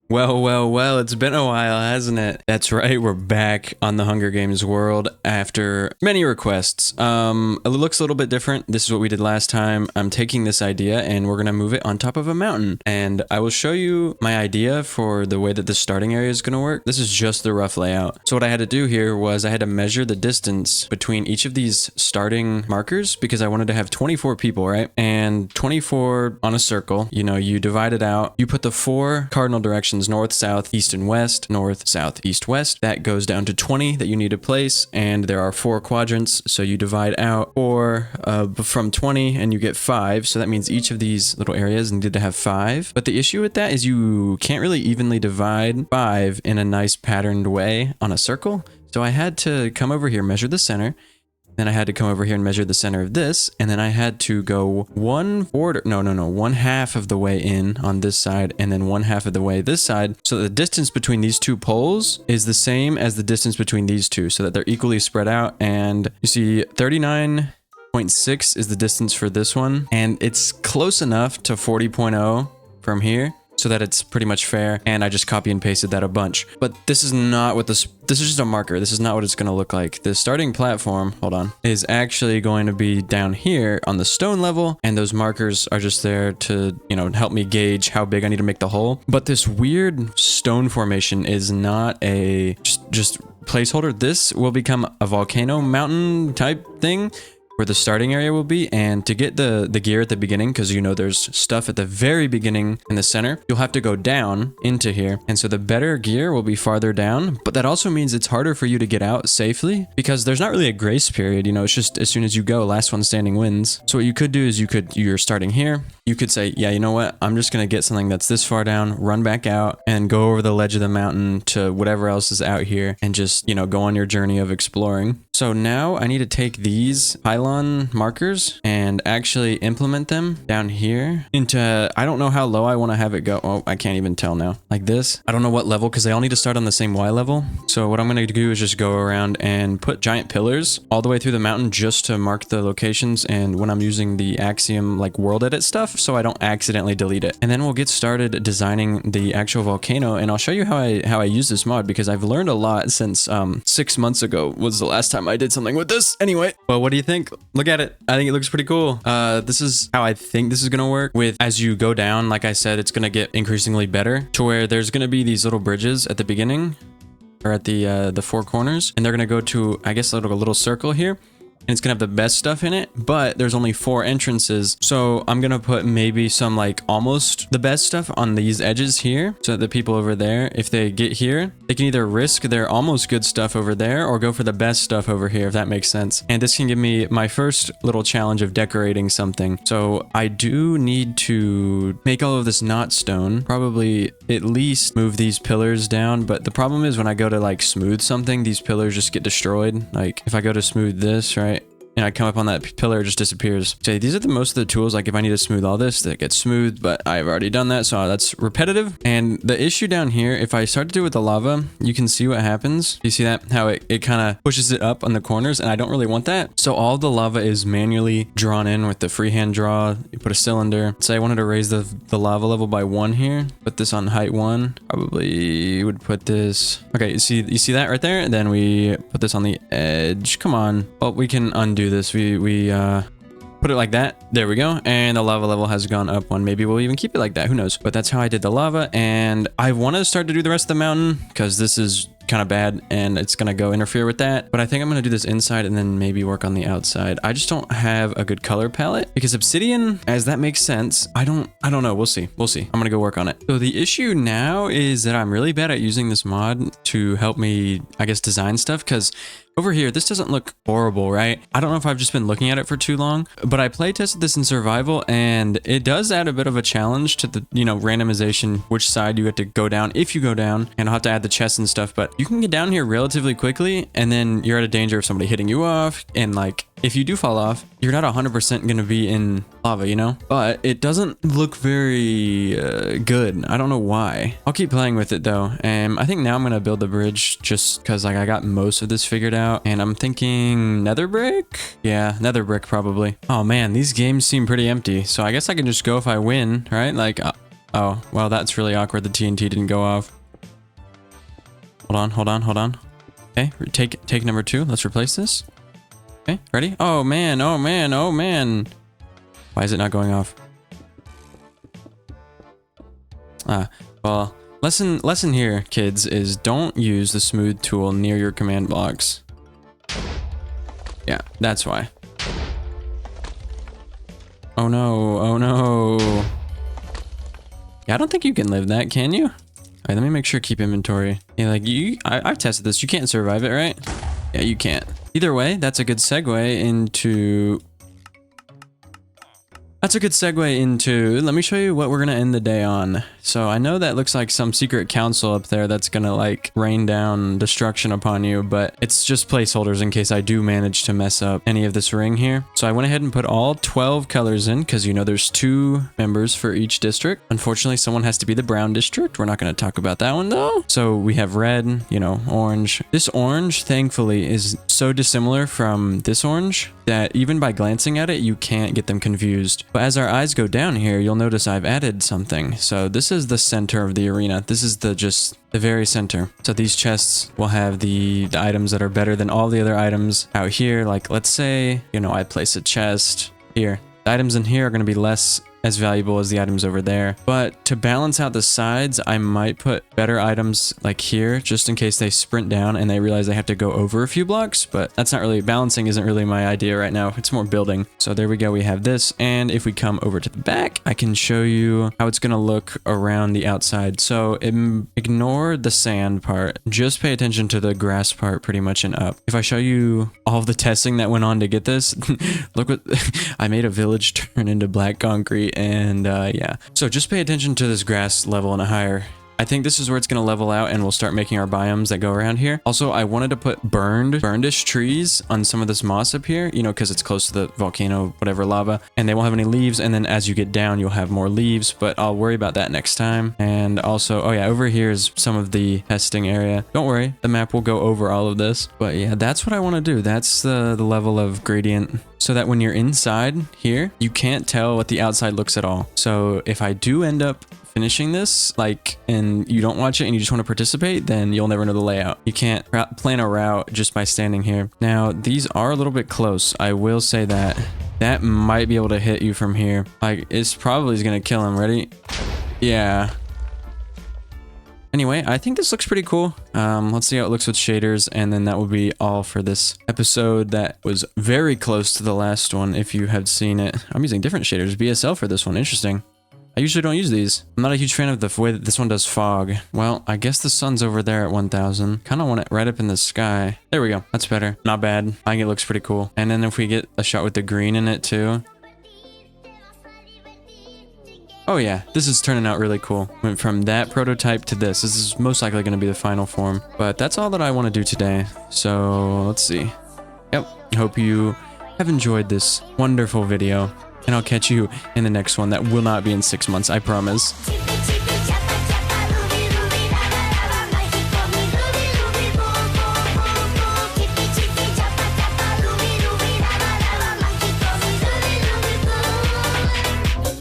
Well, it's been a while, hasn't it? That's right, we're back on the Hunger Games world after many requests. It looks a little bit different. This is what we did last time. I'm taking this idea and we're gonna move it on top of a mountain. And I will show you my idea for the way that the starting area is gonna work. This is just the rough layout. So what I had to do here was I had to measure the distance between each of these starting markers because I wanted to have 24 people, right? And 24 on a circle, you divide it out. You put the 4 cardinal directions north, south, east, and west, north, south, east, west. That goes down to 20 that you need to place, and there are 4 quadrants, so you divide out 4 from 20 and you get 5, so that means each of these little areas needed to have 5. But the issue with that is you can't really evenly divide 5 in a nice patterned way on a circle, so I had to come over here, measure the center. Then I had to come over here and measure the center of this, and then I had to go one half of the way in on this side, and then one half of the way this side, so the distance between these two poles is the same as the distance between these two, so that they're equally spread out. And you see 39.6 is the distance for this one, and it's close enough to 40.0 from here, so that it's pretty much fair, and I just copy and pasted that a bunch. But this is not what this is just a marker. This is not what it's going to look like. The starting platform, hold on, is actually going to be down here on the stone level, and those markers are just there to, help me gauge how big I need to make the hole. But this weird stone formation is not a just placeholder. This will become a volcano mountain type thing, where the starting area will be. And to get the gear at the beginning, because there's stuff at the very beginning in the center, you'll have to go down into here, and so the better gear will be farther down. But that also means it's harder for you to get out safely because there's not really a grace period. It's just as soon as you go, last one standing wins. So what you could do is you're starting here, you could say, yeah, you know what, I'm just gonna get something that's this far down, run back out, and go over the ledge of the mountain to whatever else is out here, and just go on your journey of exploring. So now I need to take these pylon markers and actually implement them down here into, I don't know how low I want to have it go. Oh, I can't even tell now. Like this. I don't know what level because they all need to start on the same Y level. So what I'm going to do is just go around and put giant pillars all the way through the mountain just to mark the locations, and when I'm using the axiom like world edit stuff, so I don't accidentally delete it. And then we'll get started designing the actual volcano, and I'll show you how I use this mod because I've learned a lot since 6 months ago was the last time I did something with this. Anyway, well, what do you think? Look at it. I think it looks pretty cool. This is how I think this is gonna work. With as you go down, like I said, it's gonna get increasingly better to where there's gonna be these little bridges at the beginning or at the 4 corners, and they're gonna go to, I guess, a little circle here. And it's gonna have the best stuff in it, but there's only 4 entrances, so I'm gonna put maybe some like almost the best stuff on these edges here, so that the people over there, if they get here, they can either risk their almost good stuff over there or go for the best stuff over here, if that makes sense. And this can give me my first little challenge of decorating something. So I do need to make all of this not stone, probably at least move these pillars down, but the problem is when I go to like smooth something, these pillars just get destroyed. Like if I go to smooth this, right, and I come up on that pillar, it just disappears. So these are the most of the tools, like if I need to smooth all this, that gets smooth, but I've already done that, so that's repetitive. And the issue down here, if I start to do it with the lava, you can see what happens. You see that? How it kind of pushes it up on the corners, and I don't really want that. So all the lava is manually drawn in with the freehand draw. You put a cylinder. Say I wanted to raise the lava level by 1 here. Put this on height 1. Probably would put this. Okay, you see that right there? And then we put this on the edge. Come on. Well, we can undo this. We put it like that. There we go. And the lava level has gone up 1. Maybe we'll even keep it like that. Who knows? But that's how I did the lava. And I want to start to do the rest of the mountain because this is kind of bad and it's gonna go interfere with that. But I think I'm gonna do this inside and then maybe work on the outside. I just don't have a good color palette because obsidian, as that makes sense. I don't know. We'll see. I'm gonna go work on it. So the issue now is that I'm really bad at using this mod to help me, I guess, design stuff, because over here, this doesn't look horrible, right? I don't know if I've just been looking at it for too long, but I play tested this in survival, and it does add a bit of a challenge to the, randomization, which side you have to go down if you go down, and I'll have to add the chests and stuff, but you can get down here relatively quickly, and then you're at a danger of somebody hitting you off, and like, if you do fall off, you're not 100% gonna be in lava, But it doesn't look very good. I don't know why. I'll keep playing with it though. And I think now I'm gonna build the bridge just because like I got most of this figured out. And I'm thinking nether brick? Yeah, nether brick probably. Oh man, these games seem pretty empty. So I guess I can just go if I win, right? Like Oh, well, that's really awkward. The TNT didn't go off. Hold on, hold on, hold on. Okay, take number 2. Let's replace this. Okay, ready? Oh man, oh man, oh man. Why is it not going off? Well, lesson here, kids, is don't use the smooth tool near your command blocks. Yeah, that's why. Oh no, oh no. Yeah, I don't think you can live that, can you? All right, let me make sure keep inventory. Yeah, like I've tested this. You can't survive it, right? Yeah, you can't. Either way, that's a good segue into... let me show you what we're going to end the day on. So I know that looks like some secret council up there that's going to like rain down destruction upon you, but it's just placeholders in case I do manage to mess up any of this ring here. So I went ahead and put all 12 colors in because, you know, there's 2 members for each district. Unfortunately, someone has to be the brown district. We're not going to talk about that one though. So we have red, you know, orange. This orange, thankfully, is so dissimilar from this orange that even by glancing at it, you can't get them confused. But as our eyes go down here, you'll notice I've added something. So this is the center of the arena. This is just the very center. So these chests will have the items that are better than all the other items out here. Like, let's say, you know, I place a chest here. The items in here are going to be less as valuable as the items over there. But to balance out the sides, I might put better items like here, just in case they sprint down and they realize they have to go over a few blocks. But that's not really, balancing isn't really my idea right now. It's more building. So there we go. We have this. And if we come over to the back, I can show you how it's going to look around the outside. So ignore the sand part. Just pay attention to the grass part pretty much and up. If I show you all of the testing that went on to get this, look what I made a village turn into black concrete. And yeah, so just pay attention to this grass level and a higher. I think this is where it's going to level out and we'll start making our biomes that go around here. Also, I wanted to put burnedish trees on some of this moss up here, you know, because it's close to the volcano, whatever, lava, and they won't have any leaves. And then as you get down, you'll have more leaves, but I'll worry about that next time. And also, oh yeah, over here is some of the testing area. Don't worry, the map will go over all of this. But yeah, that's what I want to do. That's the level of gradient, so that when you're inside here, you can't tell what the outside looks at all. So if I do end up finishing this, like, and you don't watch it and you just want to participate, then you'll never know the layout. You can't plan a route just by standing here. Now, these are a little bit close. I will say that that might be able to hit you from here. Like, it's probably going to kill him. Ready? Yeah. Anyway, I think this looks pretty cool. Let's see how it looks with shaders, and then that will be all for this episode that was very close to the last one if you have seen it. I'm using different shaders, BSL for this one. Interesting. I usually don't use these. I'm not a huge fan of the way that this one does fog. Well, I guess the sun's over there at 1000. Kind of want it right up in the sky. There we go. That's better. Not bad. I think it looks pretty cool. And then if we get a shot with the green in it too. Oh yeah, this is turning out really cool. Went from that prototype to this. This is most likely going to be the final form. But that's all that I want to do today. So let's see. Yep. Hope you have enjoyed this wonderful video. And I'll catch you in the next one that will not be in 6 months, I promise.